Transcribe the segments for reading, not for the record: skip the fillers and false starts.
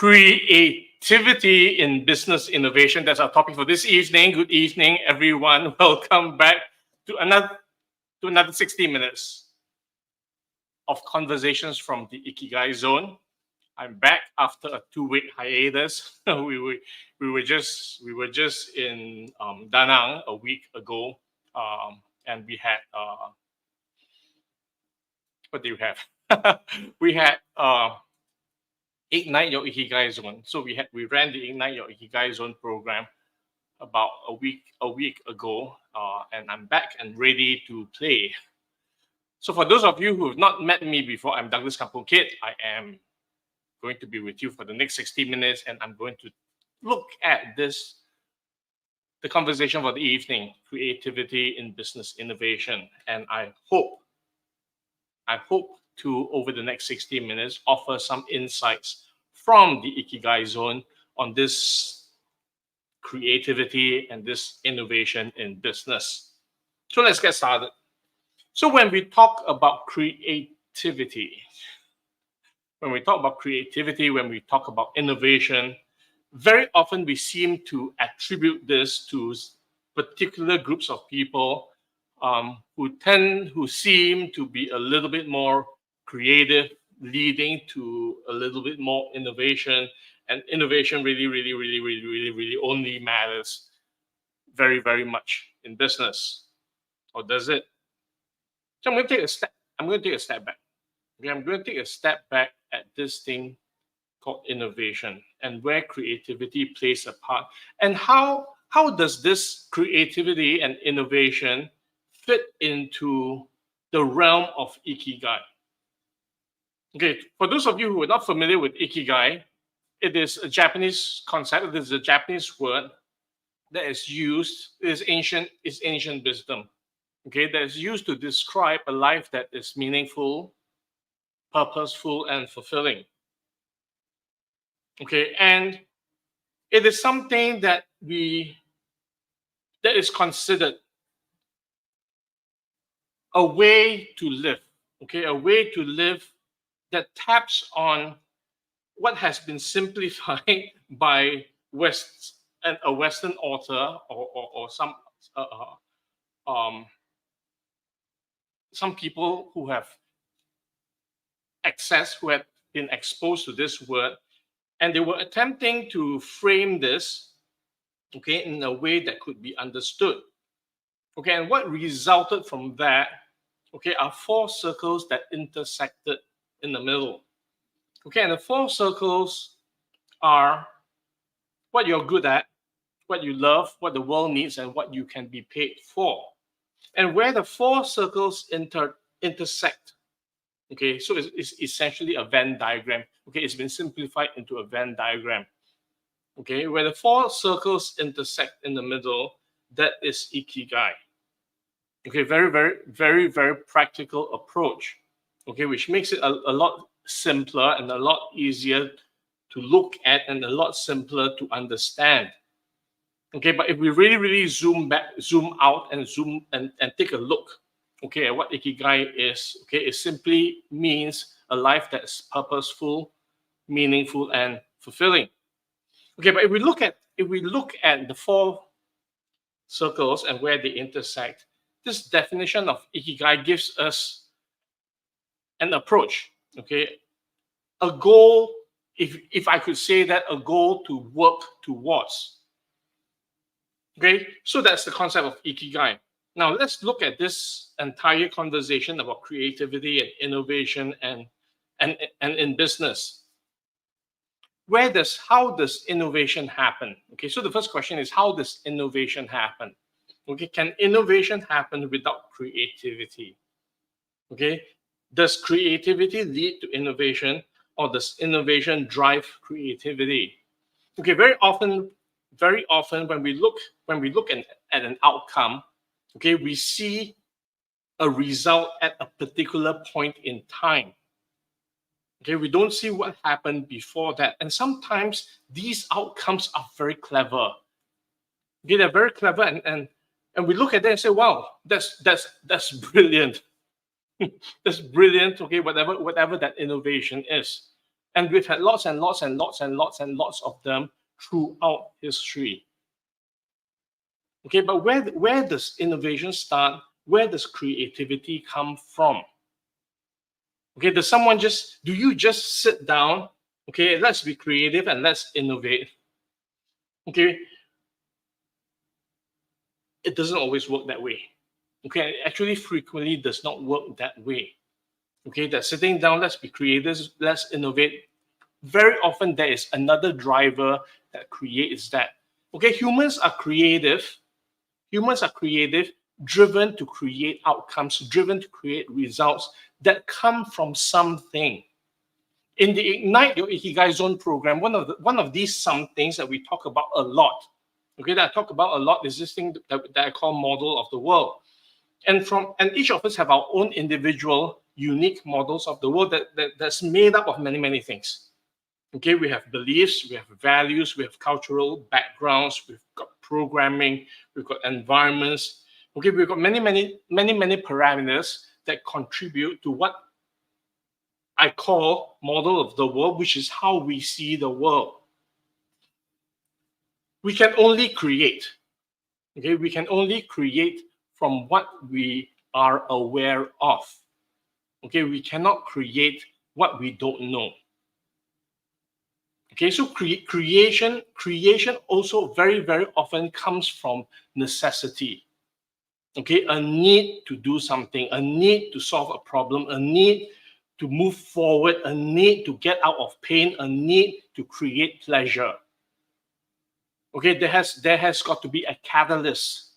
Creativity in business innovation. That's our topic for this evening. Good evening, everyone. Welcome back to another 60 minutes of conversations from the Ikigai Zone. I'm back after a 2-week hiatus. We were just in Da Nang a week ago, and we had what do we have? We had Ignite Your Ikigai Zone. So we ran the Ignite Your Ikigai Zone program about a week ago, and I'm back and ready to play. So for those of you who have not met me before, I'm Douglas Kampung Kid. I am going to be with you for the next 60 minutes, and I'm going to look at the conversation for the evening: creativity in business innovation. And I hope to, over the next 60 minutes, offer some insights from the Ikigai Zone on this creativity and this innovation in business. So let's get started. So when we talk about creativity, when we talk about innovation, very often we seem to attribute this to particular groups of people who seem to be a little bit more creative, leading to a little bit more innovation. And innovation really only matters very, very much in business. Or does it? So I'm going to take a step back. Okay, I'm going to take a step back at this thing called innovation and where creativity plays a part, and how does this creativity and innovation fit into the realm of Ikigai. Okay, for those of you who are not familiar with Ikigai, it is a Japanese concept. It is a Japanese word that is used. Is ancient wisdom. Okay, that is used to describe a life that is meaningful, purposeful, and fulfilling. Okay, and it is something that is considered a way to live. Okay, a way to live that taps on what has been simplified by a Western author or some people who have been exposed to this word, and they were attempting to frame this, okay, in a way that could be understood. Okay, and what resulted from that, okay, are 4 circles that intersected in the middle. Okay, and the 4 circles are what you're good at, what you love, what the world needs, and what you can be paid for. And where the 4 circles intersect, okay, so it's essentially a Venn diagram. Okay, it's been simplified into a Venn diagram. Okay, where the 4 circles intersect in the middle, that is Ikigai. Okay, very practical approach. Okay, which makes it a lot simpler and a lot easier to look at and a lot simpler to understand. Okay, but if we really zoom out and take a look, okay, at what Ikigai is, okay, it simply means a life that's purposeful, meaningful, and fulfilling. Okay, but if we look at the 4 circles and where they intersect, this definition of Ikigai gives us an approach, okay, a goal, if I could say that, a goal to work towards. Okay, so that's the concept of Ikigai. Now let's look at this entire conversation about creativity and innovation and in business. How does innovation happen? Okay, so the first question is, how does innovation happen? Okay, can innovation happen without creativity? Okay, does creativity lead to innovation, or does innovation drive creativity? Okay, very often when we look at an outcome, okay, we see a result at a particular point in time. Okay, we don't see what happened before that, and sometimes these outcomes are very clever. Okay, they're very clever, and we look at them and say, "Wow, that's brilliant." That's brilliant. Okay, whatever that innovation is. And we've had lots and lots and lots and lots and lots of them throughout history. Okay, but where does innovation start? Where does creativity come from? Okay, do you just sit down, okay, let's be creative and let's innovate? Okay, it doesn't always work that way. Okay, it actually frequently does not work that way. Okay, that sitting down, let's be creative, let's innovate. Very often there is another driver that creates that. Okay, humans are creative, driven to create outcomes, driven to create results that come from something. In the Ignite Your Ikigai Zone program, one of these some things that we talk about a lot, okay, that I talk about a lot is this thing that I call model of the world. And each of us have our own individual, unique models of the world that's made up of many, many things. Okay, we have beliefs, we have values, we have cultural backgrounds, we've got programming, we've got environments. Okay, we've got many, many, many, many parameters that contribute to what I call model of the world, which is how we see the world. We can only create. Okay, we can only create from what we are aware of. Okay, we cannot create what we don't know. Okay, so creation also very, very often comes from necessity. Okay, a need to do something, a need to solve a problem, a need to move forward, a need to get out of pain, a need to create pleasure. Okay, there has got to be a catalyst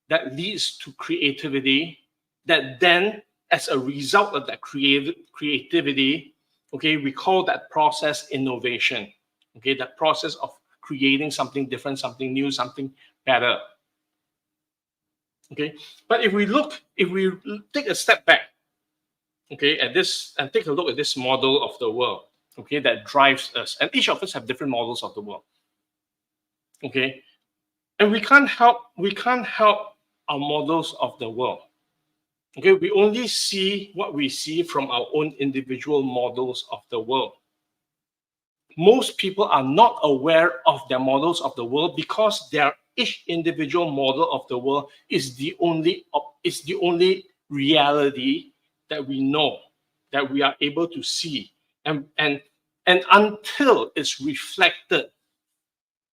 that leads to creativity, that then, as a result of that creativity, okay, we call that process innovation. Okay, that process of creating something different, something new, something better. Okay, but if we take a step back, okay, at this and take a look at this model of the world, okay, that drives us, and each of us have different models of the world. Okay, and we can't help our models of the world. Okay, we only see what we see from our own individual models of the world. Most people are not aware of their models of the world because each individual model of the world is the only reality that we know, that we are able to see, and until it's reflected,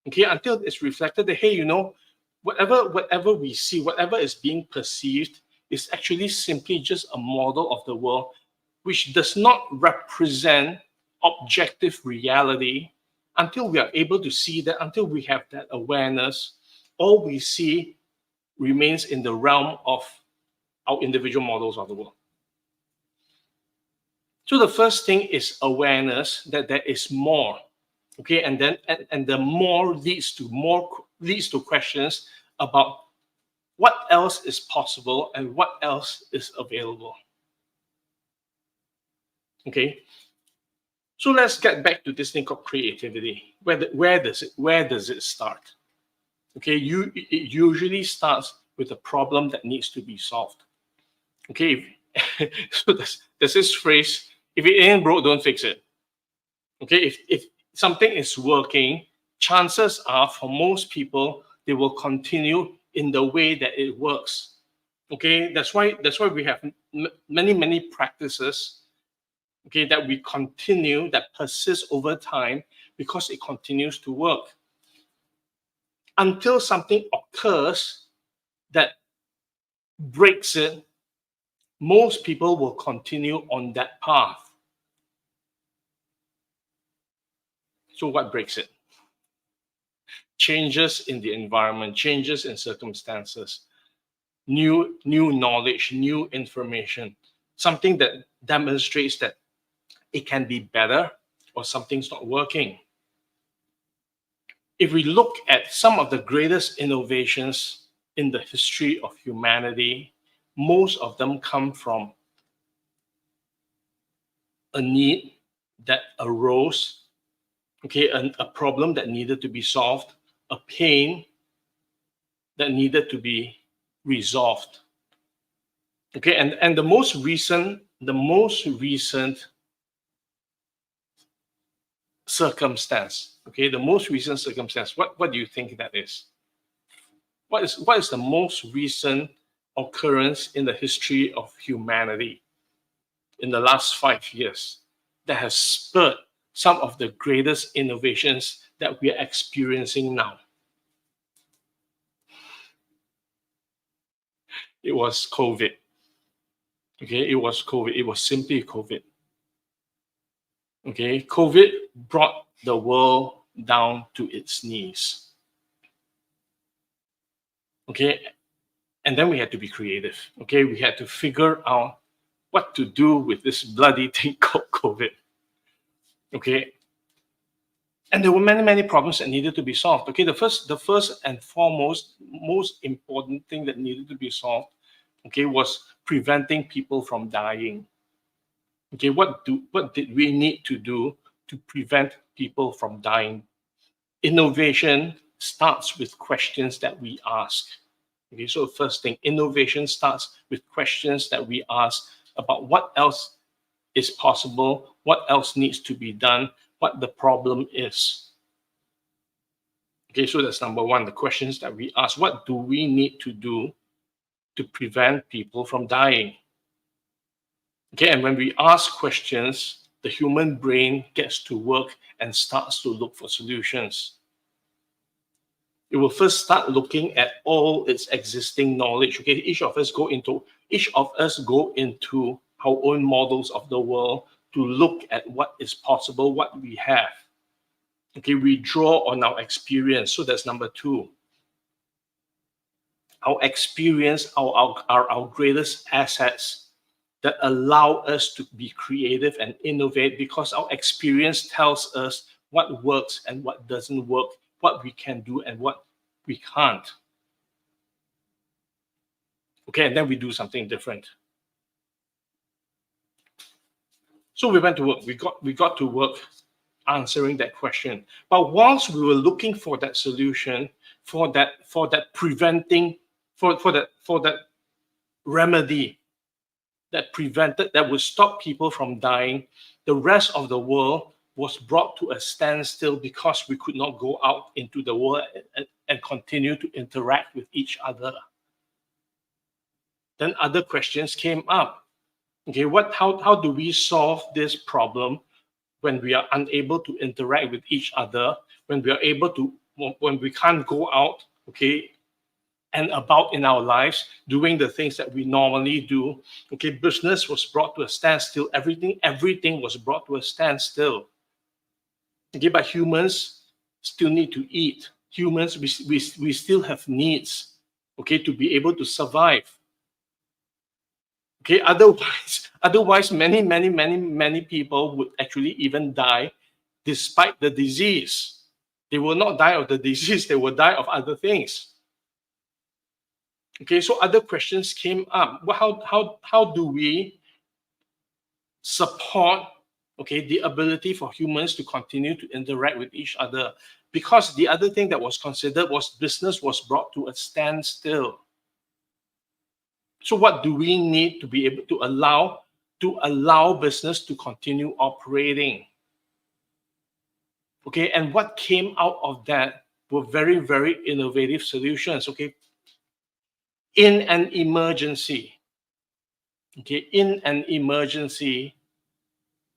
okay, until it's reflected that, hey, whatever we see, whatever is being perceived is actually simply just a model of the world which does not represent objective reality. Until we are able to see that, until we have that awareness, all we see remains in the realm of our individual models of the world. So the first thing is awareness that there is more. Okay, and then and the more leads to questions about what else is possible and what else is available. Okay, so let's get back to this thing called creativity. Where does it start? Okay, it usually starts with a problem that needs to be solved. Okay, so there's this phrase: if it ain't broke, don't fix it. Okay, if something is working, chances are for most people they will continue in the way that it works. Okay, that's why we have many practices, okay, that we continue, that persist over time, because it continues to work until something occurs that breaks it. Most people will continue on that path. So what breaks it? Changes in the environment, changes in circumstances, new knowledge, new information, something that demonstrates that it can be better or something's not working. If we look at some of the greatest innovations in the history of humanity, most of them come from a need that arose, okay, a problem that needed to be solved, a pain that needed to be resolved. Okay, and the most recent circumstance. Okay, the most recent circumstance. What do you think that is? What is the most recent occurrence in the history of humanity in the last 5 years that has spurred some of the greatest innovations that we are experiencing now? It was COVID. Okay, it was COVID. It was simply COVID. Okay, COVID brought the world down to its knees. Okay, and then we had to be creative. Okay, we had to figure out what to do with this bloody thing called COVID. Okay, and there were many problems that needed to be solved. Okay, the first and foremost, most important thing that needed to be solved, okay, was preventing people from dying. Okay, what did we need to do to prevent people from dying? Innovation starts with questions that we ask. Okay, so first thing, innovation starts with questions that we ask about what else is possible, what else needs to be done, what the problem is. Okay, so that's number one, the questions that we ask. What do we need to do to prevent people from dying? Okay, and when we ask questions, the human brain gets to work and starts to look for solutions. It will first start looking at all its existing knowledge. Okay, each of us go into our own models of the world to look at what is possible, what we have. Okay, we draw on our experience. So that's number two. Our experience are our greatest assets that allow us to be creative and innovate, because our experience tells us what works and what doesn't work, what we can do and what we can't. Okay, and then we do something different. So we went to work. We got to work answering that question. But whilst we were looking for that solution, for that remedy that would stop people from dying, the rest of the world was brought to a standstill because we could not go out into the world and continue to interact with each other. Then other questions came up. Okay, how do we solve this problem when we are unable to interact with each other, when we can't go out, okay, and about in our lives, doing the things that we normally do? Okay, business was brought to a standstill. Everything was brought to a standstill. Okay, but humans still need to eat. Humans, we still have needs, okay, to be able to survive. Okay, otherwise, many people would actually even die despite the disease. They will not die of the disease, they will die of other things. Okay, so other questions came up. Well, how do we support, okay, the ability for humans to continue to interact with each other? Because the other thing that was considered was business was brought to a standstill. So what do we need to be able to allow business to continue operating? Okay, and what came out of that were very innovative solutions. Okay, in an emergency,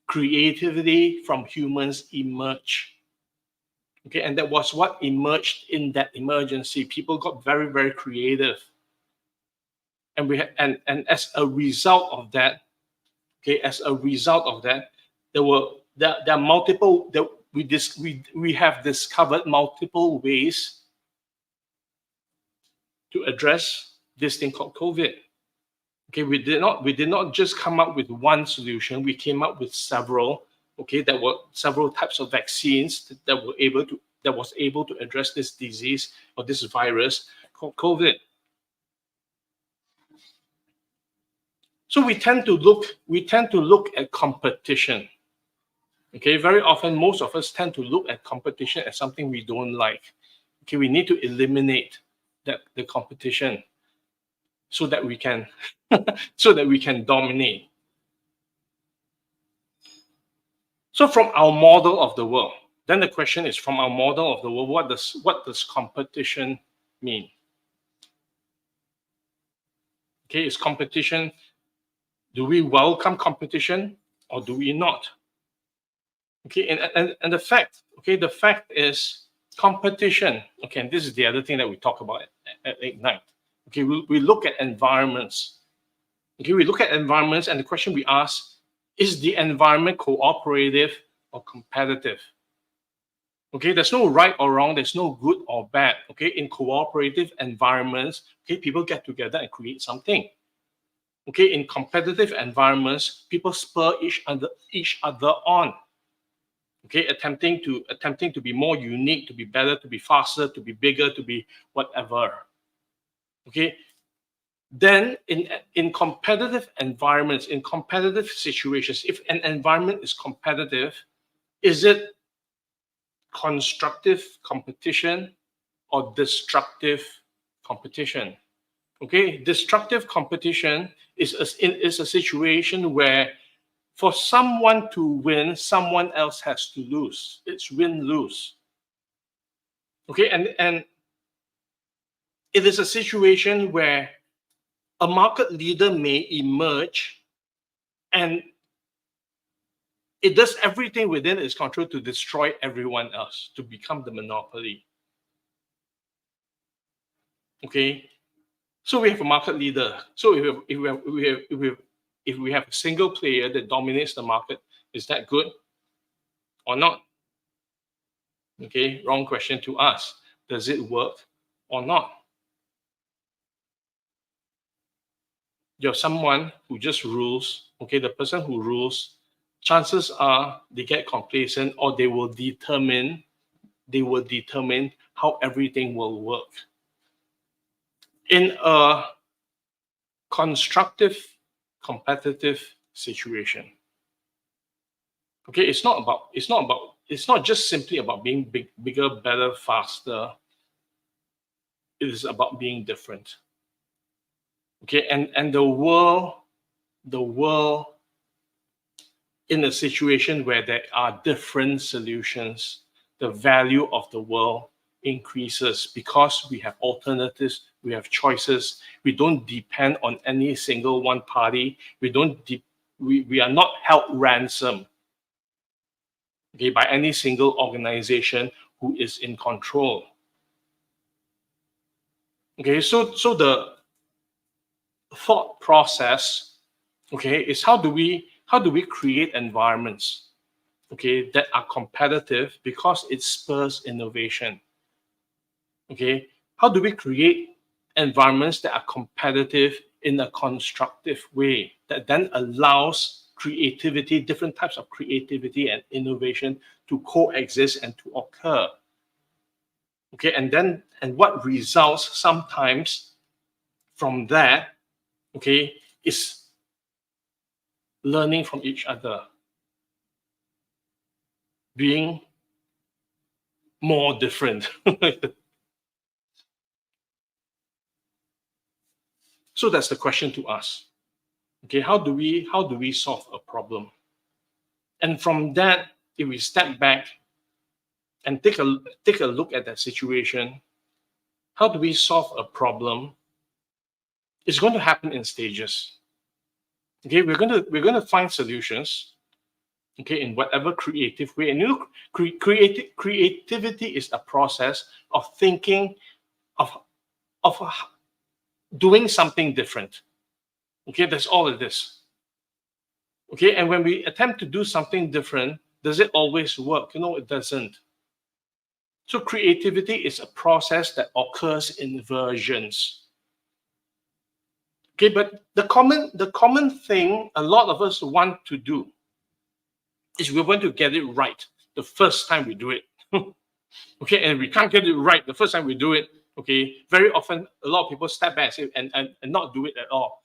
creativity from humans emerged. Okay, and that was what emerged in that emergency. People got very creative. And as a result of that, okay, there are multiple that we have discovered multiple ways to address this thing called COVID. Okay, we did not just come up with one solution. We came up with several. Okay, there were several types of vaccines that was able to address this disease or this virus called COVID. So we tend to look at competition. Okay, very often most of us tend to look at competition as something we don't like. Okay, we need to eliminate the competition so that we can dominate. So from our model of the world, Then the question is, from our model of the world, what does competition mean? Okay, is competition, do we welcome competition or do we not? Okay, and the fact is competition. Okay, and this is the other thing that we talk about at Ignite. Okay, we look at environments. Okay, we look at environments, and the question we ask, is the environment cooperative or competitive? Okay, there's no right or wrong, there's no good or bad. Okay, in cooperative environments, okay, people get together and create something. Okay, in competitive environments, people spur each other on. Okay, attempting to be more unique, to be better, to be faster, to be bigger, to be whatever. Okay, then in competitive environments, in competitive situations, if an environment is competitive, is it constructive competition or destructive competition? Okay, destructive competition is a situation where for someone to win, someone else has to lose. It's win-lose. Okay, and it is a situation where a market leader may emerge and it does everything within its control to destroy everyone else, to become the monopoly. Okay, so we have a market leader. So if we have a single player that dominates the market, is that good or not? Okay, wrong question to ask. Does it work or not? You're someone who just rules. Okay, the person who rules, chances are they get complacent, or they will determine how everything will work. In a constructive, competitive situation, okay, it's not just simply about being bigger, better, faster. It is about being different. Okay, and the world in a situation where there are different solutions, the value of the world increases because we have alternatives, we have choices. We don't depend on any single one party. We are not held ransom, okay, by any single organization who is in control. Okay, so the thought process, okay, is how do we create environments, okay, that are competitive because it spurs innovation. Okay, how do we create environments that are competitive in a constructive way that then allows creativity, different types of creativity and innovation to coexist and to occur? Okay, and what results sometimes from that, okay, is learning from each other, being more different. So that's the question to ask. Okay, how do we solve a problem? And from that, if we step back and take a look at that situation, how do we solve a problem? It's going to happen in stages. Okay, we're going to find solutions, okay, in whatever creative way. And you know, creativity is a process of thinking, of doing something different. Okay, that's all it is. Okay, and when we attempt to do something different, does it always work? No, it doesn't. So creativity is a process that occurs in versions. Okay, but the common thing a lot of us want to do is we want to get it right the first time we do it. Okay, and we can't get it right the first time we do it. Okay, very often a lot of people step back and not do it at all.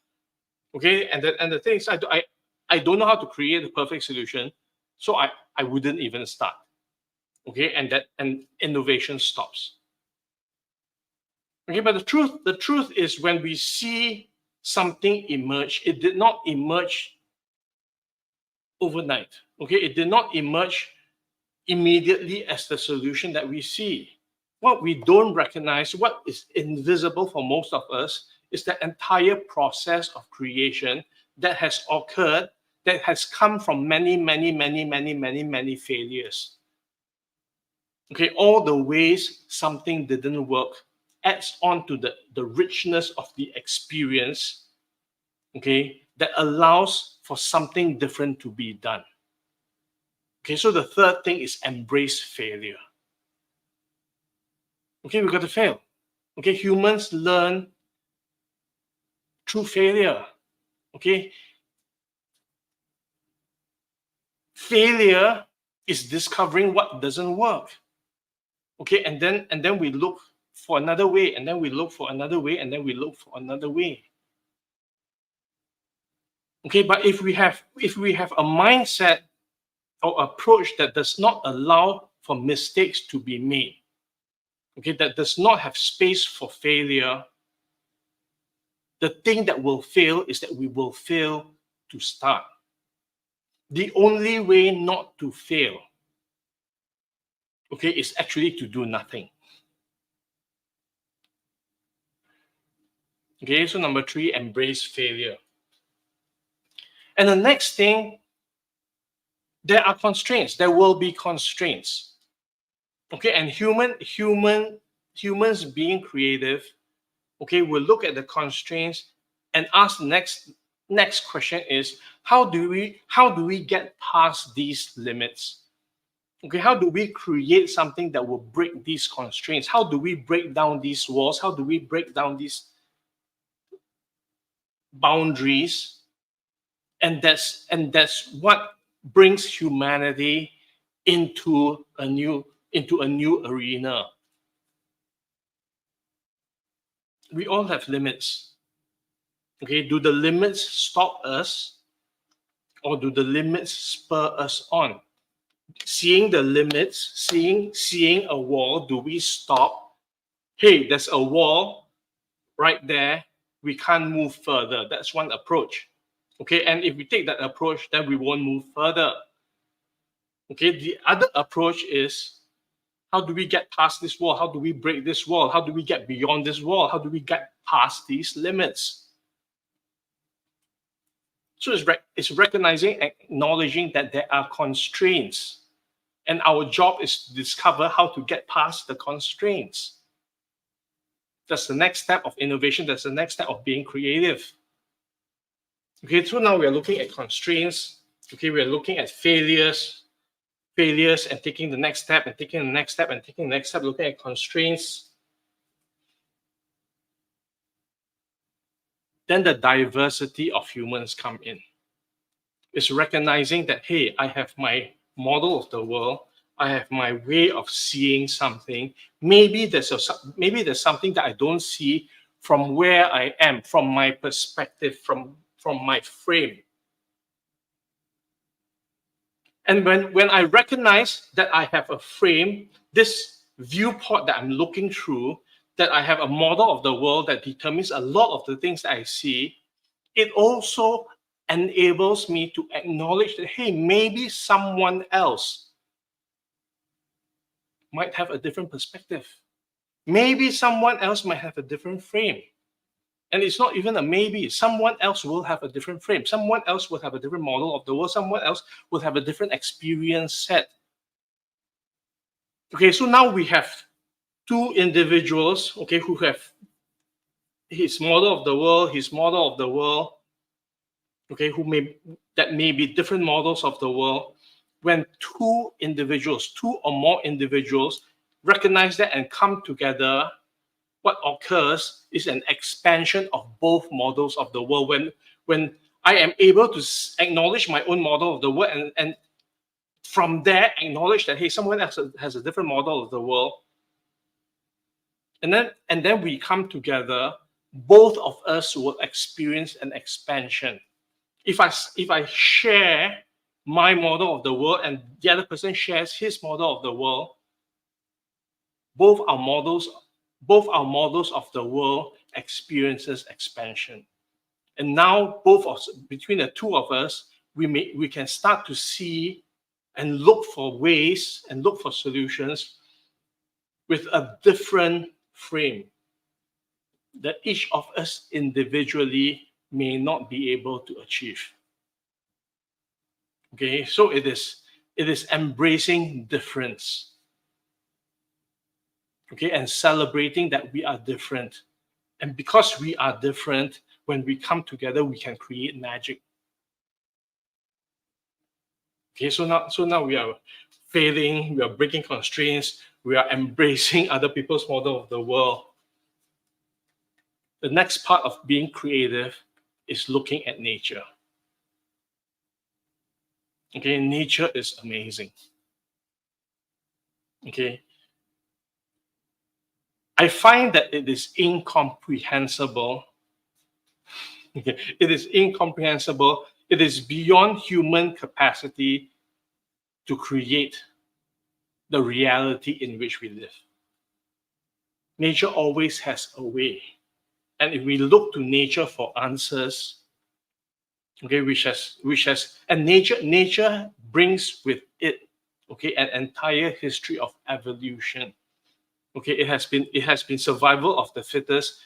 Okay, and the thing is, I don't know how to create a perfect solution, so I wouldn't even start. Okay, and innovation stops. Okay, but the truth is, when we see something emerge, it did not emerge overnight. Okay, it did not emerge immediately as the solution that we see. What we don't recognize, what is invisible for most of us, is the entire process of creation that has occurred, that has come from many, many, many, many, many, many failures. Okay, all the ways something didn't work adds on to the richness of the experience, okay, that allows for something different to be done. Okay, so the third thing is embrace failure. Okay, we got to fail. Okay, humans learn through failure. Okay, failure is discovering what doesn't work. Okay, and then we look for another way, and then we look for another way, and then we look for another way. Okay, but if we have a mindset or approach that does not allow for mistakes to be made, okay, that does not have space for failure, the thing that will fail is that we will fail to start. The only way not to fail, okay, is actually to do nothing. Okay, so number 3, embrace failure. And the next thing, there are constraints. There will be constraints. Okay, and humans being creative, okay, will look at the constraints and ask the next question is, how do we get past these limits? Okay, how do we create something that will break these constraints? How do we break down these walls? How do we break down these boundaries? And that's what brings humanity into a new arena. We all have limits. Okay, do the limits stop us, or do the limits spur us on? Seeing the limits, seeing a wall, do we stop? Hey, there's a wall right there. We can't move further. That's one approach. Okay, and if we take that approach, then we won't move further. Okay, the other approach is, how do we get past this wall? How do we break this wall? How do we get beyond this wall? How do we get past these limits? So it's recognizing, acknowledging that there are constraints. And our job is to discover how to get past the constraints. That's the next step of innovation. That's the next step of being creative. Okay, so now we are looking at constraints. Okay, we are looking at failures and taking the next step and taking the next step and taking the next step, looking at constraints. Then the diversity of humans come in. It's recognizing that, hey, I have my model of the world. I have my way of seeing something. Maybe there's something that I don't see from where I am, from my perspective, from my frame. And when I recognize that I have a frame, this viewport that I'm looking through, that I have a model of the world that determines a lot of the things that I see, it also enables me to acknowledge that, hey, maybe someone else might have a different perspective. Maybe someone else might have a different frame. And it's not even a maybe. Someone else will have a different frame. Someone else will have a different model of the world. Someone else will have a different experience set. Okay, so now we have 2 individuals, okay, who have his model of the world, okay, that may be different models of the world. When 2 or more individuals recognize that and come together, what occurs is an expansion of both models of the world. When I am able to acknowledge my own model of the world and from there acknowledge that, hey, someone else has a different model of the world, and then we come together, both of us will experience an expansion. If I share my model of the world and the other person shares his model of the world, both our models of the world experiences expansion. And now between the 2 of us, we can start to see and look for ways and look for solutions with a different frame that each of us individually may not be able to achieve. Okay, so it is embracing difference. Okay, and celebrating that we are different. And because we are different, when we come together, we can create magic. Okay, so now we are failing, we are breaking constraints, we are embracing other people's model of the world. The next part of being creative is looking at nature. Okay, nature is amazing. Okay, I find that it is incomprehensible. Okay, it is incomprehensible. It is beyond human capacity to create the reality in which we live. Nature always has a way. And if we look to nature for answers, okay, and nature brings with it, okay, an entire history of evolution. Okay, it has been survival of the fittest.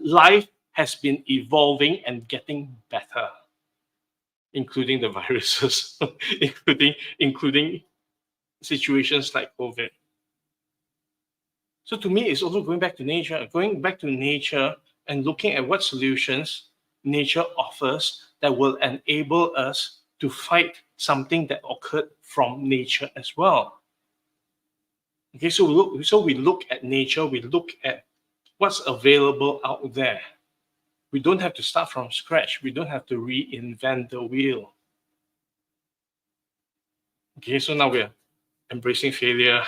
Life has been evolving and getting better, including the viruses, including situations like COVID. So to me, it's also going back to nature and looking at what solutions nature offers that will enable us to fight something that occurred from nature as well. Okay, so we look at nature, we look at what's available out there. We don't have to start from scratch. We don't have to reinvent the wheel. Okay, so now we're embracing failure.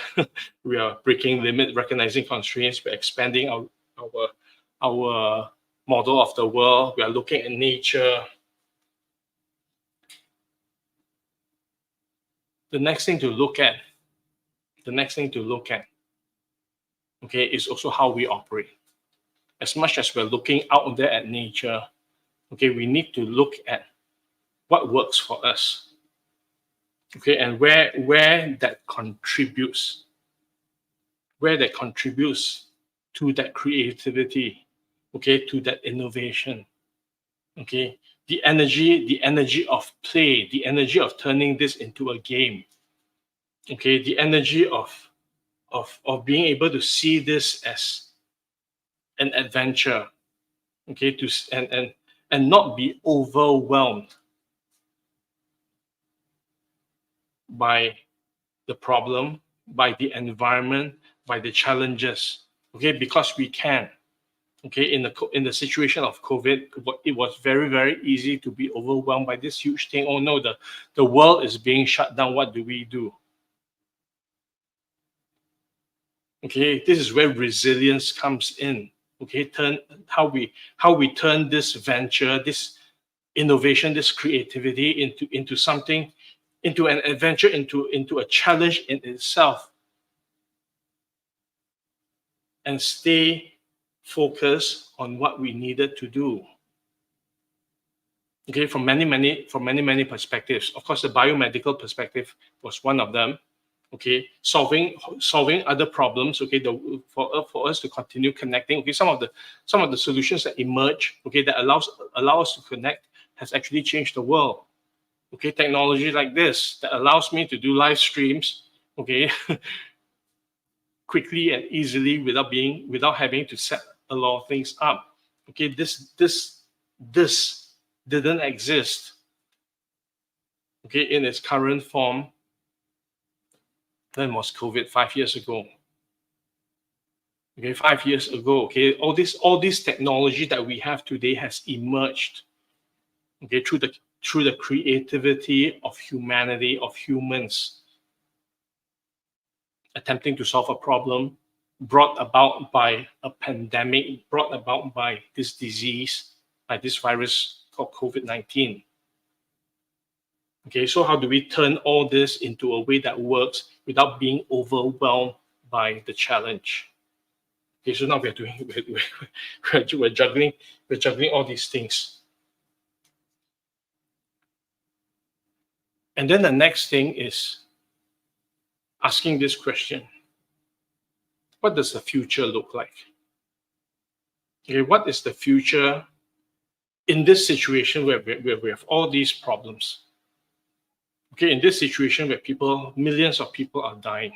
We are breaking limit, recognizing constraints. We're expanding our model of the world. We are looking at nature. The next thing to look at, okay, is also how we operate. As much as we're looking out there at nature, okay, we need to look at what works for us. Okay, and where that contributes to that creativity, okay, to that innovation. Okay, the energy of play, the energy of turning this into a game. Okay, the energy of being able to see this as an adventure. Okay, and not be overwhelmed by the problem, by the environment, by the challenges. Okay, because we can. Okay, in the situation of COVID, it was very, very easy to be overwhelmed by this huge thing. Oh no, the world is being shut down. What do we do? Okay, this is where resilience comes in. Okay, how we turn this venture, this innovation, this creativity into something, into an adventure, into a challenge in itself, and stay focused on what we needed to do. Okay, from many perspectives. Of course, the biomedical perspective was one of them. Okay, solving other problems. Okay, for us to continue connecting. Okay, some of the solutions that emerge. Okay, that allow us to connect has actually changed the world. Okay, technology like this that allows me to do live streams. Okay, quickly and easily without having to set a lot of things up. Okay, this didn't exist, okay, in its current form. Then was COVID 5 years ago. Okay, 5 years ago. Okay, all this technology that we have today has emerged. Okay, through the creativity of humanity, of humans attempting to solve a problem brought about by a pandemic, brought about by this disease, by this virus called COVID-19. Okay, so how do we turn all this into a way that works without being overwhelmed by the challenge? Okay, so now we're juggling all these things. And then the next thing is asking this question: what does the future look like? Okay, what is the future in this situation where we have all these problems? Okay, in this situation where millions of people are dying.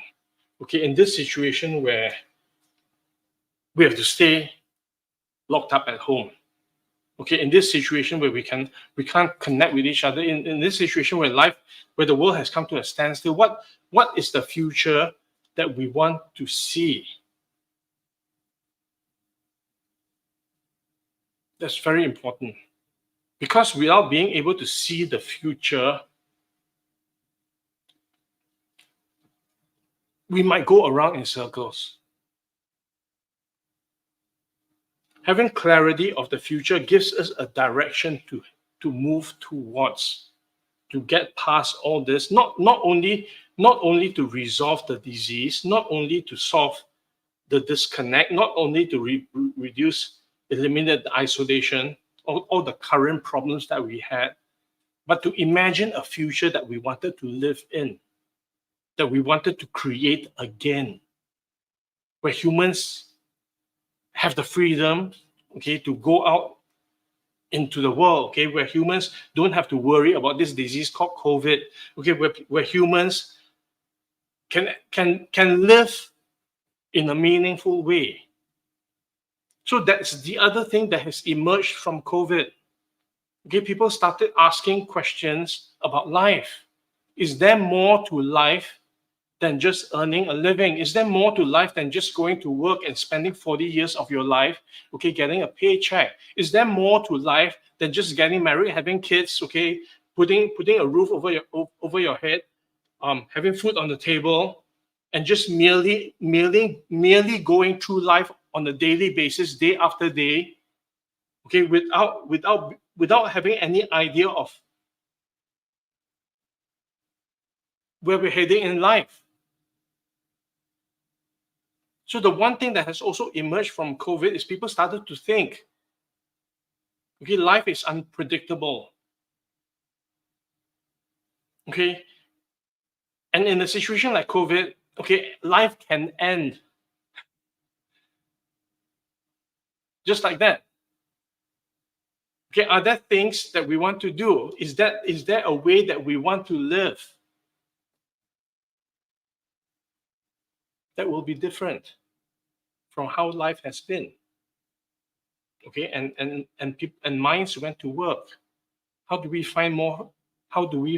Okay, in this situation where we have to stay locked up at home. Okay, in this situation where we can't connect with each other, in this situation where the world has come to a standstill, what is the future that we want to see? That's very important, because without being able to see the future, we might go around in circles. Having clarity of the future gives us a direction to move towards, to get past all this, not only to resolve the disease, not only to solve the disconnect, not only to eliminate the isolation, all the current problems that we had, but to imagine a future that we wanted to live in, that we wanted to create again, where humans have the freedom, okay, to go out into the world, okay, where humans don't have to worry about this disease called COVID, okay, where humans can live in a meaningful way. So that's the other thing that has emerged from COVID. Okay, people started asking questions about life. Is there more to life than just earning a living? Is there more to life than just going to work and spending 40 years of your life, okay, getting a paycheck? Is there more to life than just getting married, having kids, okay, putting a roof over your head, having food on the table, and just merely going through life on a daily basis, day after day, okay, without having any idea of where we're heading in life? So the one thing that has also emerged from COVID is people started to think, okay, life is unpredictable. Okay. And in a situation like COVID, okay, life can end just like that. Okay, are there things that we want to do? Is there a way that we want to live that will be different from how life has been? Okay, and minds went to work. How do we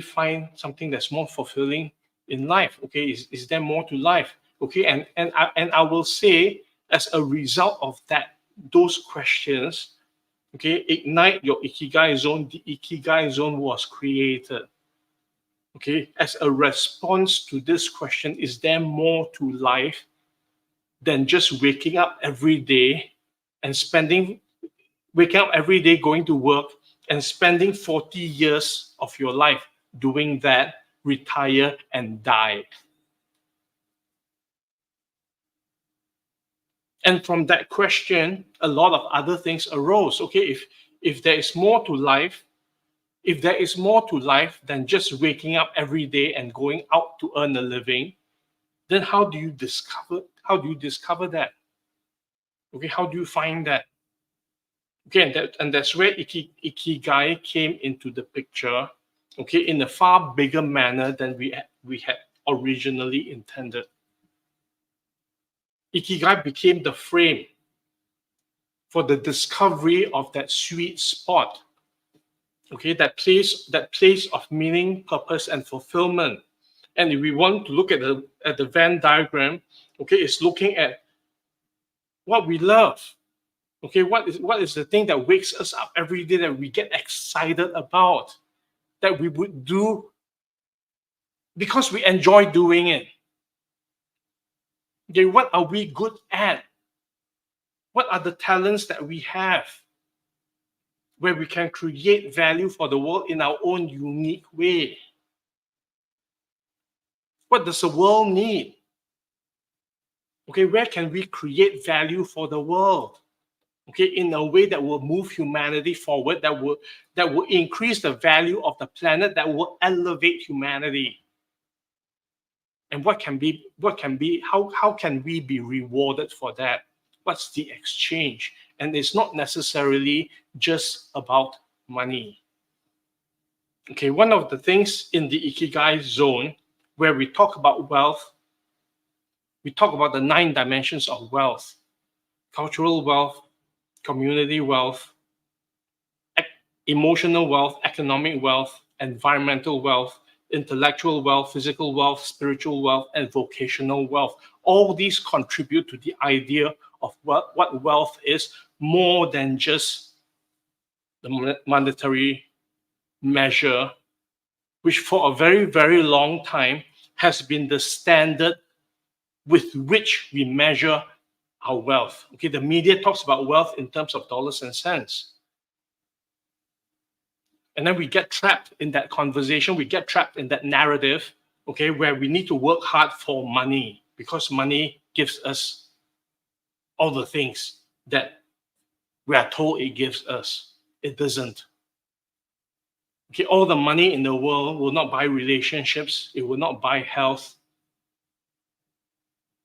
find something that's more fulfilling in life? Okay, is there more to life? Okay, and I will say, as a result of those questions, okay, ignite your Ikigai zone. The Ikigai zone was created, okay, as a response to this question: is there more to life than just waking up every day and going to work and spending 40 years of your life doing that, retire and die? And from that question, a lot of other things arose. Okay, if there is more to life, than just waking up every day and going out to earn a living, then how do you discover that? Okay, how do you find that? Okay, and that's where Ikigai came into the picture, okay, in a far bigger manner than we had originally intended. Ikigai became the frame for the discovery of that sweet spot, okay, that place of meaning, purpose, and fulfillment. And if we want to look at the Venn diagram, okay, it's looking at what we love. Okay, what is the thing that wakes us up every day, that we get excited about, that we would do because we enjoy doing it? Okay, what are we good at? What are the talents that we have where we can create value for the world in our own unique way? What does the world need? Okay, where can we create value for the world? okay, in a way that will move humanity forward, that will increase the value of the planet, that will elevate humanity. And how can we be rewarded for that? What's the exchange? And it's not necessarily just about money. Okay, one of the things in the Ikigai zone where we talk about wealth, we talk about the 9 dimensions of wealth: cultural wealth, community wealth, emotional wealth, economic wealth, environmental wealth, intellectual wealth, physical wealth, spiritual wealth, and vocational wealth. All these contribute to the idea of what wealth is, more than just the monetary measure, which for a very, very long time has been the standard with which we measure our wealth. Okay, the media talks about wealth in terms of dollars and cents. And then we get trapped in that conversation, we get trapped in that narrative, okay, where we need to work hard for money because money gives us all the things that we are told it gives us. It doesn't. Okay, all the money in the world will not buy relationships, it will not buy health.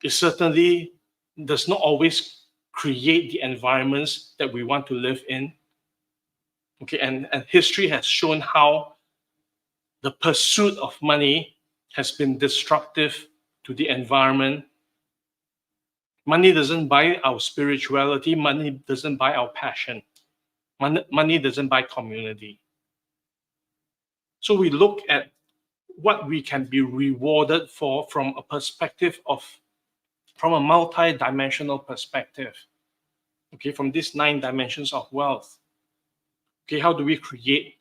It certainly does not always create the environments that we want to live in. Okay, and history has shown how the pursuit of money has been destructive to the environment. Money doesn't buy our spirituality. Money doesn't buy our passion. Money doesn't buy community. So we look at what we can be rewarded for from a perspective of, from a multi-dimensional perspective. Okay, from these 9 dimensions of wealth. Okay, how do we create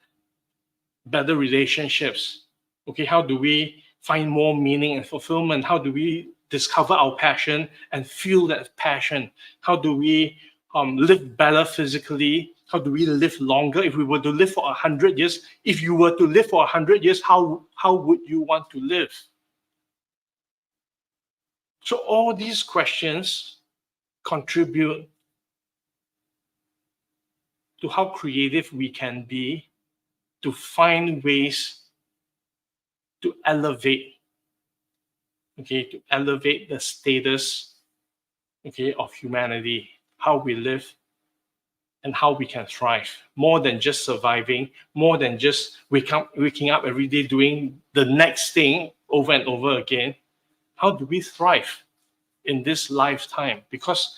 better relationships? Okay, how do we find more meaning and fulfillment? How do we discover our passion and feel that passion? How do we live better physically? How do we live longer? If we were to live for 100 years, if you were to live for 100 years, how would you want to live? So all these questions contribute to how creative we can be to find ways to elevate, okay, to elevate the status, okay, of humanity, how we live and how we can thrive, more than just surviving, more than just waking up every day doing the next thing over and over again. How do we thrive in this lifetime? Because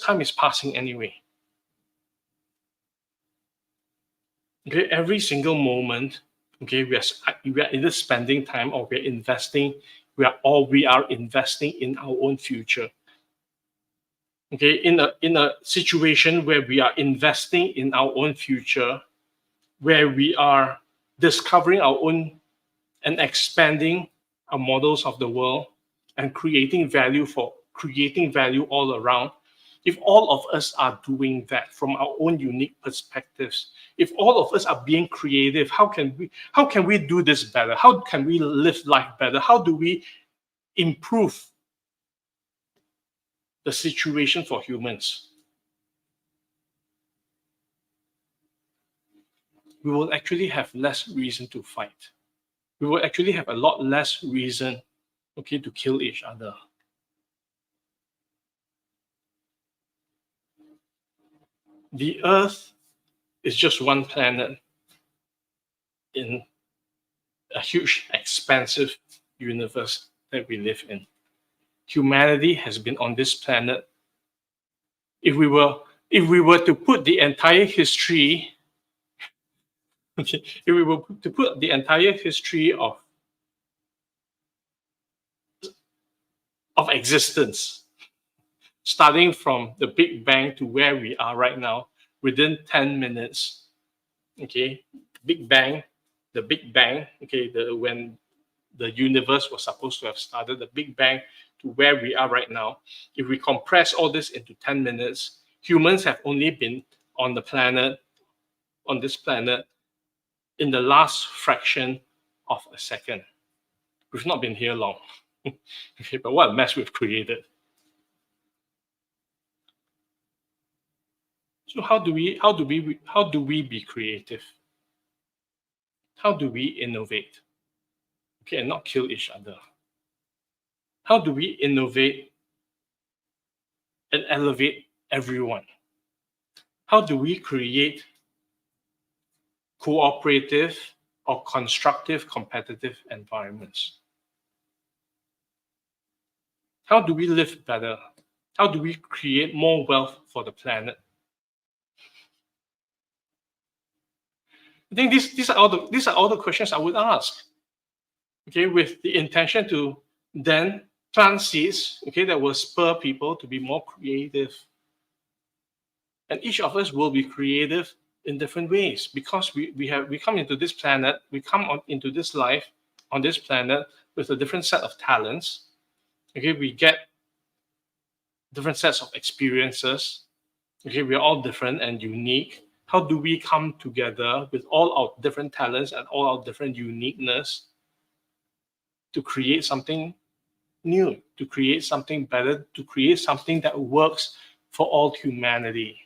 time is passing anyway. Okay, every single moment, okay, we are either spending time or we are investing. We are investing in our own future. Okay, in a situation where we are investing in our own future, where we are discovering our own and expanding our models of the world and creating value all around. If all of us are doing that from our own unique perspectives, if all of us are being creative, how can we do this better? How can we live life better? How do we improve the situation for humans? We will actually have less reason to fight. We will actually have a lot less reason, okay, to kill each other. The Earth is just one planet in a huge, expansive universe that we live in. Humanity has been on this planet. If we were to put the entire history, okay, if we were to put the entire history of existence, starting from the Big Bang to where we are right now, within 10 minutes, okay, the Big Bang, okay, when the universe was supposed to have started, the Big Bang to where we are right now, if we compress all this into 10 minutes, humans have only been on this planet, in the last fraction of a second. We've not been here long. Okay, but what a mess we've created. So how do we be creative? How do we innovate? Okay, and not kill each other. How do we innovate and elevate everyone? How do we create cooperative or constructive competitive environments? How do we live better? How do we create more wealth for the planet? I think these are all the questions I would ask. Okay, with the intention to then plant seeds, okay, that will spur people to be more creative. And each of us will be creative in different ways because we come into this planet, we come into this life on this planet with a different set of talents. Okay, we get different sets of experiences. Okay, we're all different and unique. How do we come together with all our different talents and all our different uniqueness to create something new, to create something better, to create something that works for all humanity?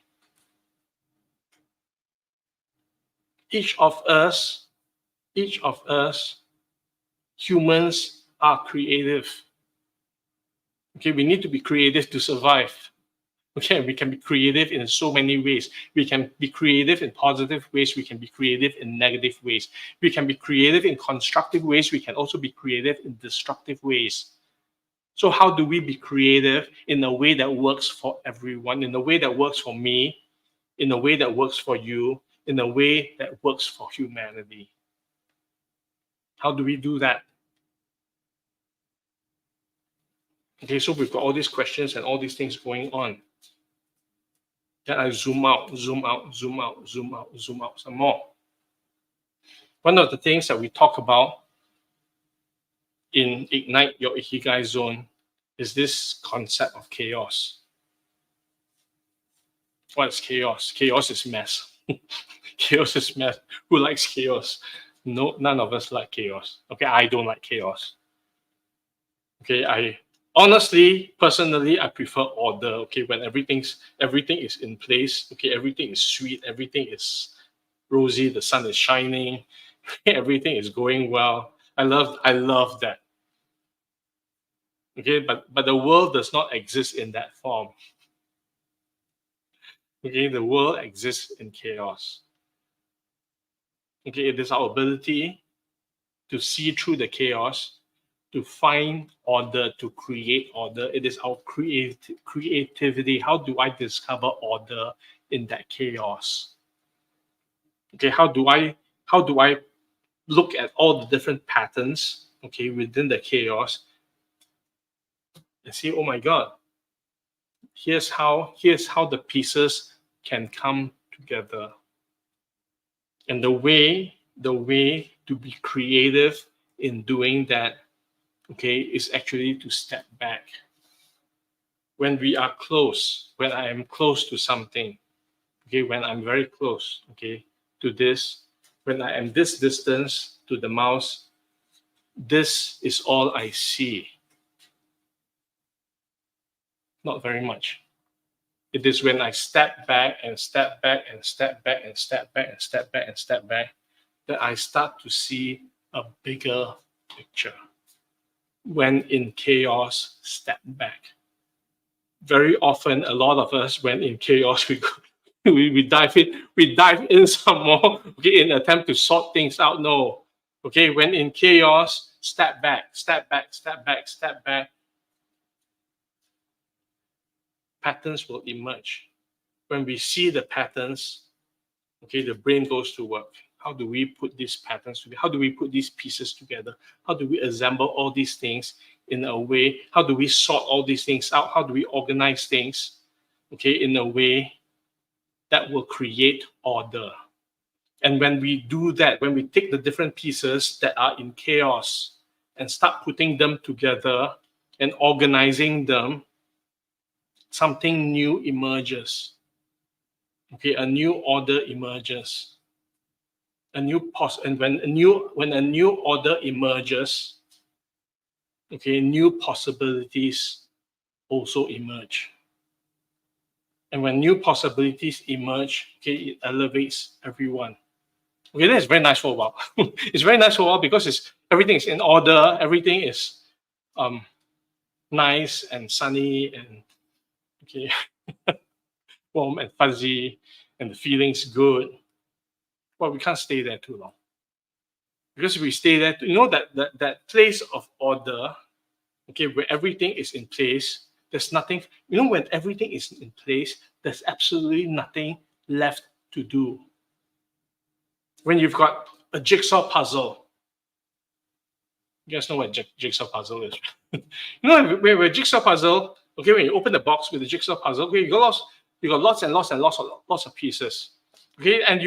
Each of us, humans are creative. Okay, we need to be creative to survive. Okay, we can be creative in so many ways. We can be creative in positive ways. We can be creative in negative ways. We can be creative in constructive ways. We can also be creative in destructive ways. So how do we be creative in a way that works for everyone, in a way that works for me, in a way that works for you, in a way that works for humanity? How do we do that? Okay, so we've got all these questions and all these things going on. Then I zoom out, zoom out, zoom out, zoom out, zoom out some more. One of the things that we talk about in Ignite Your Ikigai Zone is this concept of chaos. What is chaos? Chaos is mess. Chaos is mess. Who likes chaos? No, none of us like chaos. Okay, I don't like chaos. Okay, I honestly, personally, I prefer order. Okay, when everything is in place. Okay, everything is sweet. Everything is rosy. The sun is shining. Everything is going well. I love that. Okay, but the world does not exist in that form. Okay, the world exists in chaos. Okay, it is our ability to see through the chaos, to find order, to create order. It is our creativity. How do I discover order in that chaos? Okay, how do I look at all the different patterns, okay, within the chaos and see, oh my God, here's how the pieces can come together. And the way to be creative in doing that, okay, is actually to step back. When we are close, when I am close to something, okay, when I'm very close, okay, to this, when I am this distance to the mouse, this is all I see. Not very much. It is when I step back and step back and step back and step back and step back and step back that I start to see a bigger picture. When in chaos, step back. Very often, a lot of us, when in chaos, we dive in some more, okay, in attempt to sort things out. No, okay, when in chaos, step back, step back, step back, step back. Patterns will emerge. When we see the patterns, okay, the brain goes to work. How do we put these patterns together? How do we put these pieces together? How do we assemble all these things in a way? How do we sort all these things out? How do we organize things, okay, in a way that will create order? And when we do that, when we take the different pieces that are in chaos and start putting them together and organizing them, something new emerges. Okay, a new order emerges. And when a new order emerges, okay, new possibilities also emerge. And when new possibilities emerge, okay, it elevates everyone. Okay, that's very nice for a while. It's very nice for a while because everything is in order, everything is um, nice and sunny and okay, warm and fuzzy, and the feeling's good. Well, we can't stay there too long. Because if we stay there, that place of order, okay, where everything is in place, there's nothing, when everything is in place, there's absolutely nothing left to do. When you've got a jigsaw puzzle, you guys know what jigsaw puzzle is? Where a jigsaw puzzle, okay, when you open the box with the jigsaw puzzle, okay, you got lots and lots and lots of pieces. Okay, and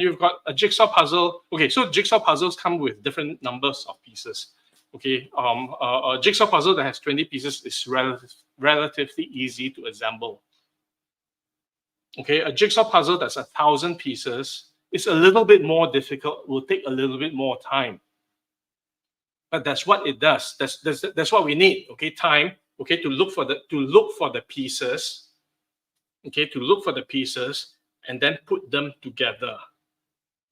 you've got a jigsaw puzzle. Okay, so jigsaw puzzles come with different numbers of pieces. Okay, a jigsaw puzzle that has 20 pieces is relatively easy to assemble. Okay, a jigsaw puzzle that's 1,000 pieces is a little bit more difficult, will take a little bit more time. But that's what it does. That's what we need. Okay, time. Okay, to look for the pieces. Okay, to look for the pieces and then put them together.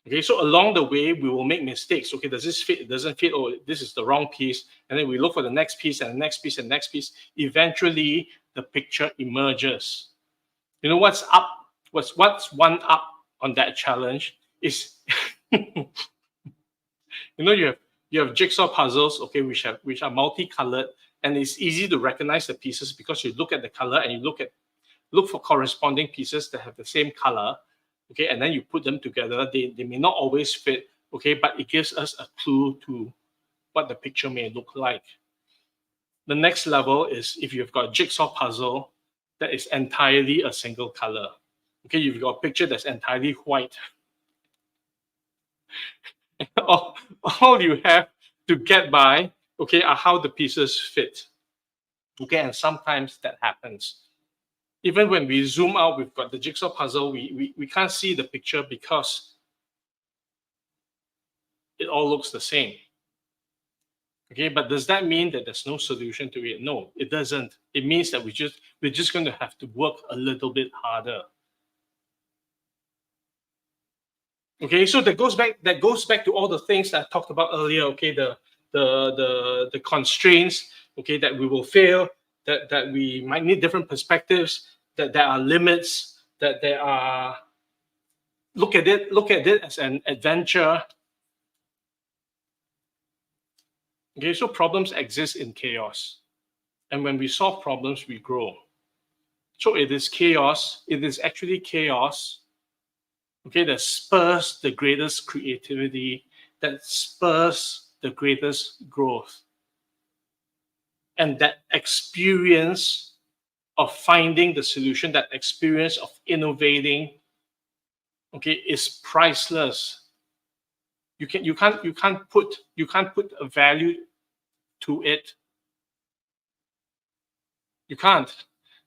Okay, so along the way we will make mistakes. Okay, does this fit? It doesn't fit. Oh, this is the wrong piece. And then we look for the next piece and the next piece and the next piece. Eventually, the picture emerges. You know what's up? What's one up on that challenge is, you have jigsaw puzzles, okay, which are multicolored, and it's easy to recognize the pieces because you look at the color and you look for corresponding pieces that have the same color, okay, and then you put them together. They may not always fit, okay, but it gives us a clue to what the picture may look like. The next level is if you've got a jigsaw puzzle that is entirely a single color. Okay, you've got a picture that's entirely white. all you have to get by, okay, are how the pieces fit. Okay, and sometimes that happens. Even when we zoom out, we've got the jigsaw puzzle, we can't see the picture because it all looks the same. Okay, but does that mean that there's no solution to it? No, it doesn't. It means that we're just going to have to work a little bit harder. Okay, so that goes back to all the things that I talked about earlier. Okay, the constraints, okay, that we will fail, that we might need different perspectives, that there are limits, that there are look at it as an adventure. Okay, so problems exist in chaos. And when we solve problems, we grow. So it is chaos, it is actually chaos, okay, that spurs the greatest creativity, that spurs the greatest growth. And that experience of finding the solution, that experience of innovating, okay, is priceless. You can't put a value to it. You can't.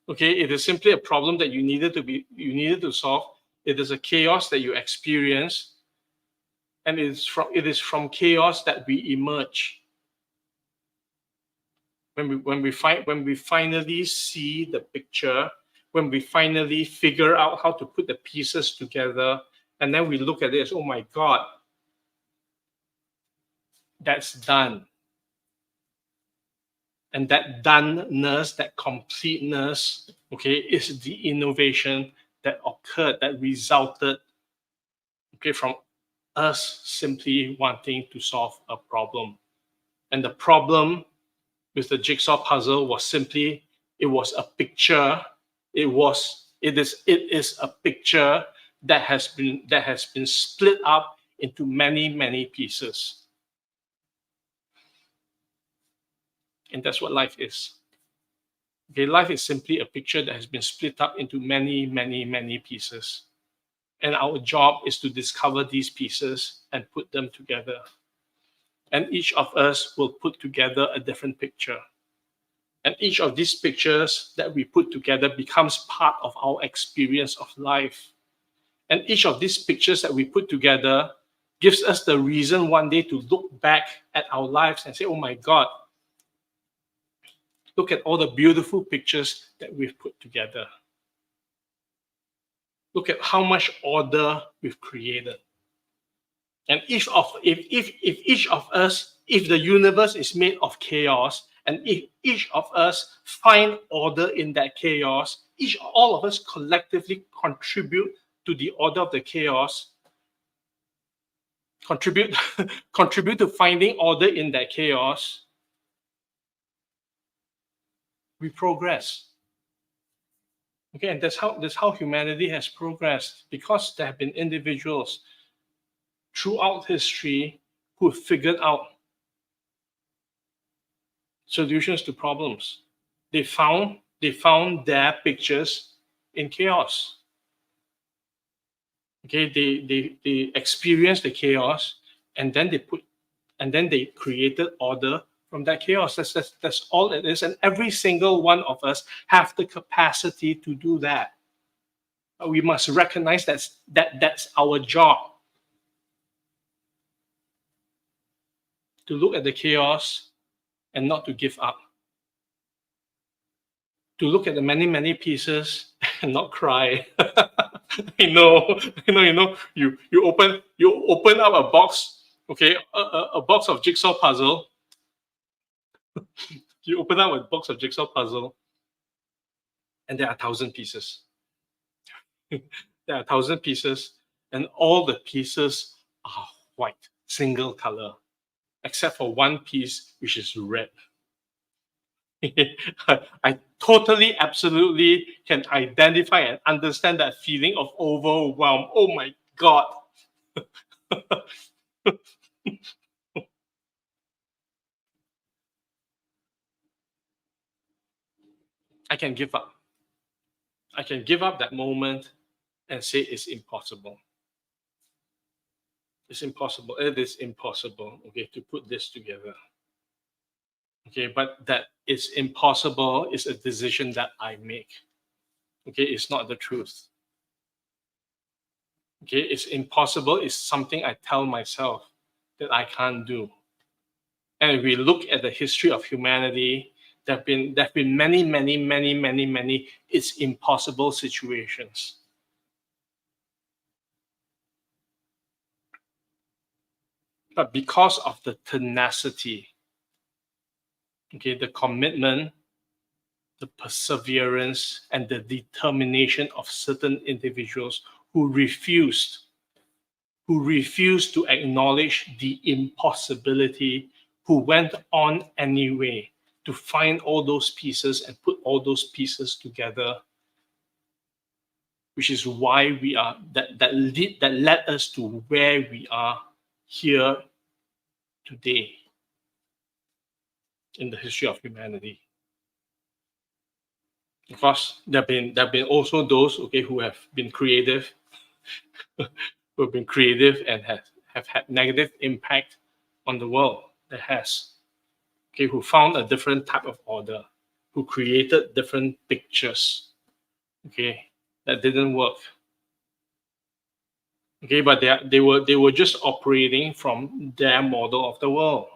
Okay, it is simply a problem that you needed to solve. It is a chaos that you experience, and it is from chaos that we emerge. When we finally see the picture, when we finally figure out how to put the pieces together, and then we look at it as, oh my God, that's done. And that doneness, that completeness, okay, is the innovation that occurred, that resulted, okay, from us simply wanting to solve a problem. And the problem with the jigsaw puzzle was simply, it was a picture. It is a picture that has been split up into many pieces. And that's what life is. Okay, life is simply a picture that has been split up into many pieces. And our job is to discover these pieces and put them together. And each of us will put together a different picture. And each of these pictures that we put together becomes part of our experience of life. And each of these pictures that we put together gives us the reason one day to look back at our lives and say, oh my God, look at all the beautiful pictures that we've put together. Look at how much order we've created. And if each of us, if the universe is made of chaos, and if each of us find order in that chaos, all of us collectively contribute to the order of the chaos, contribute contribute to finding order in that chaos, we progress. Okay, and that's how humanity has progressed, because there have been individuals throughout history who have figured out solutions to problems. They found their pictures in chaos. Okay, they experienced the chaos, and then they created order from that chaos. That's all it is. And every single one of us have the capacity to do that. We must recognize that's our job. To look at the chaos and not to give up. To look at the many, many pieces and not cry. You know. You open up a box, okay, a box of jigsaw puzzle. You open up a box of jigsaw puzzle, and there are 1,000 pieces. There are 1,000 pieces, and all the pieces are white, single color, except for one piece which is red. I totally, absolutely can identify and understand that feeling of overwhelm. Oh my God. I can give up. I can give up that moment and say it's impossible. It's impossible. It is impossible, okay, to put this together. Okay, but that it's impossible is a decision that I make. Okay, it's not the truth. Okay, it's impossible is something I tell myself that I can't do. And if we look at the history of humanity, there have been many it's impossible situations. But because of the tenacity, okay, the commitment, the perseverance, and the determination of certain individuals who refused to acknowledge the impossibility, who went on anyway to find all those pieces and put all those pieces together, which is why we are that led us to where we are here today in the history of humanity. Of course, there have been also those, okay, who have been creative, who have been creative and have had negative impact on the world. That has, okay, who found a different type of order, who created different pictures, okay, that didn't work. Okay, but they were just operating from their model of the world.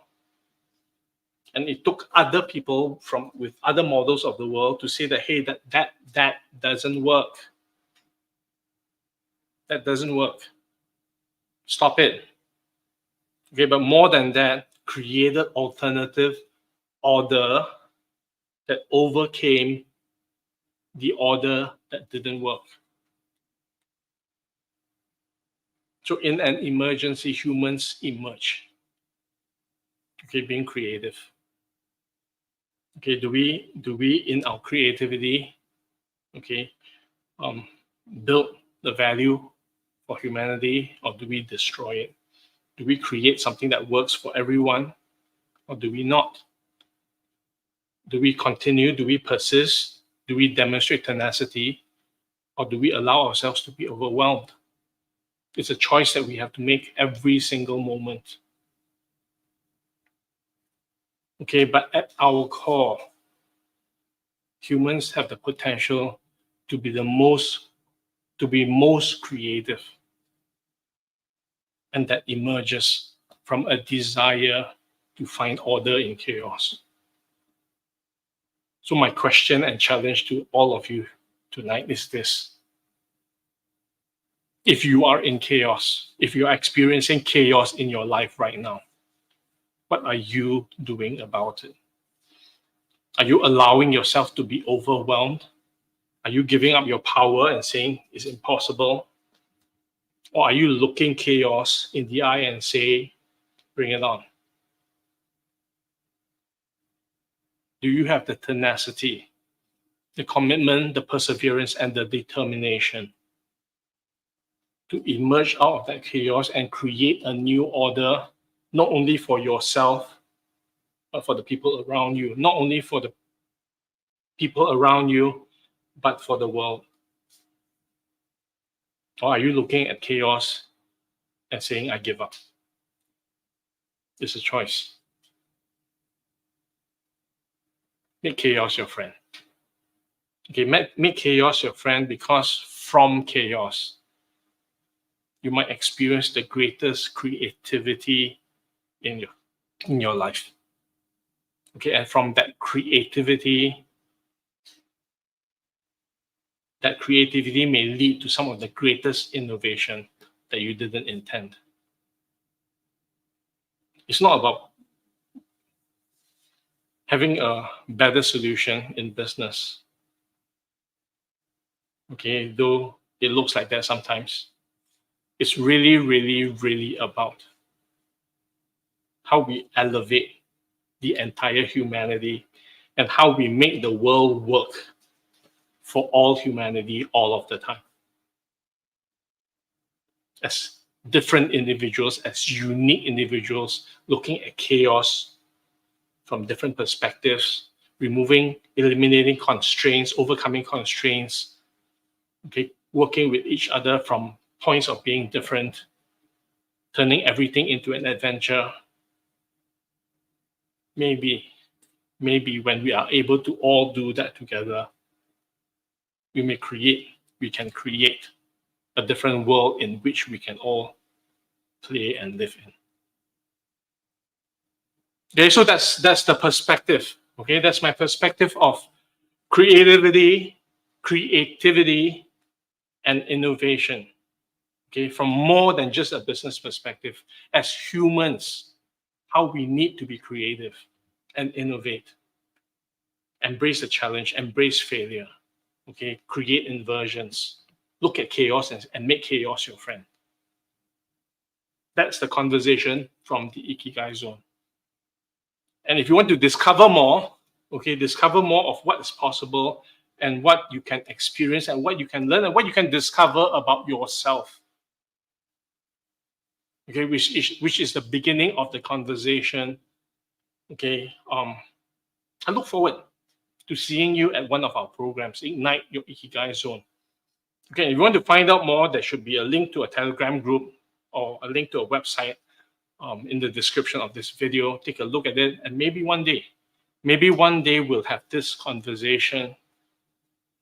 And it took other people with other models of the world to say that, hey, that doesn't work. That doesn't work. Stop it. Okay, but more than that, created alternative order that overcame the order that didn't work. So in an emergency, humans emerge. Okay, being creative. Okay, do we in our creativity, okay, build the value for humanity, or do we destroy it? Do we create something that works for everyone, or do we not? Do we continue? Do we persist? Do we demonstrate tenacity, or do we allow ourselves to be overwhelmed? It's a choice that we have to make every single moment. Okay, but at our core, humans have the potential to be most creative, and that emerges from a desire to find order in chaos. So my question and challenge to all of you tonight is this: if you are in chaos, if you are experiencing chaos in your life right now, what are you doing about it? Are you allowing yourself to be overwhelmed? Are you giving up your power and saying it's impossible? Or are you looking chaos in the eye and say, bring it on? Do you have the tenacity, the commitment, the perseverance, and the determination to emerge out of that chaos and create a new order, not only for yourself, but for the people around you, not only for the people around you, but for the world? Or are you looking at chaos and saying, I give up? It's a choice. Make chaos your friend. Okay, make chaos your friend, because from chaos, you might experience the greatest creativity in your life. Okay, and from that creativity may lead to some of the greatest innovation that you didn't intend. It's not about having a better solution in business. Okay, though it looks like that sometimes. It's really, really, really about how we elevate the entire humanity and how we make the world work for all humanity all of the time. As different individuals, as unique individuals, looking at chaos from different perspectives, eliminating constraints, overcoming constraints, okay, working with each other from points of being different, turning everything into an adventure. Maybe when we are able to all do that together, we can create a different world in which we can all play and live in. Okay, so that's the perspective. Okay, that's my perspective of creativity, and innovation. Okay, from more than just a business perspective, as humans, how we need to be creative and innovate, embrace the challenge, embrace failure. Okay, create inversions, look at chaos and make chaos your friend. That's the conversation from the Ikigai Zone. And if you want to discover more, okay, discover more of what is possible and what you can experience and what you can learn and what you can discover about yourself. Okay, which is the beginning of the conversation. Okay, I look forward to seeing you at one of our programs, Ignite Your Ikigai Zone. Okay, if you want to find out more, there should be a link to a Telegram group or a link to a website in the description of this video. Take a look at it, and maybe one day we'll have this conversation,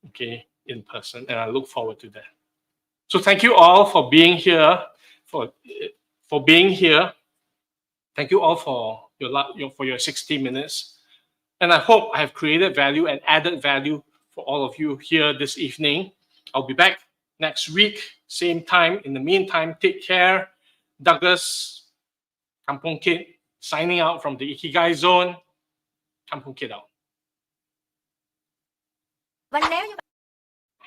okay, in person, and I look forward to that. So thank you all for being here, for being here. Thank you all for your 60 minutes. And I hope I have created value and added value for all of you here this evening. I'll be back next week, same time. In the meantime, take care. Douglas, Kampong Kid, signing out from the Ikigai Zone. Kampong Kid out.